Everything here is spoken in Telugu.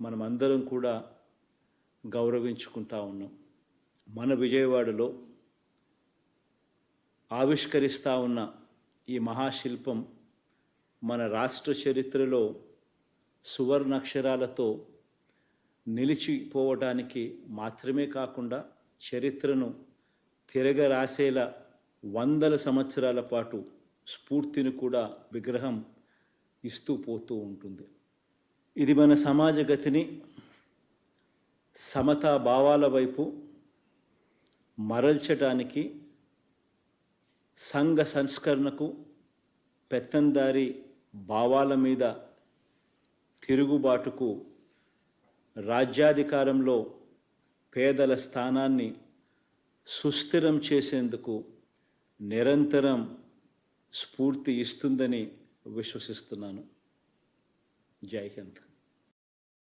మనమందరం కూడా గౌరవించుకుంటా ఉన్నాం. మన విజయవాడలో ఆవిష్కరిస్తూ ఉన్న ఈ మహాశిల్పం మన రాష్ట్ర చరిత్రలో సువర్ణాక్షరాలతో నిలిచిపోవడానికి మాత్రమే కాకుండా చరిత్రను తిరగరాసేలా వందల సంవత్సరాల పాటు స్ఫూర్తిని కూడా విగ్రహం ఇస్తూ పోతూ ఉంటుంది. ఇది మన సమాజ గతిని సమతా భావాల వైపు మరల్చడానికి, సంఘ సంస్కరణకు, పెత్తందారి భావాల మీద తిరుగుబాటుకు, రాజ్యాధికారంలో పేదల స్థానాన్ని సుస్థిరం చేసేందుకు నిరంతరం స్ఫూర్తి ఇస్తుందని విశ్వసిస్తున్నాను. జై హింద్.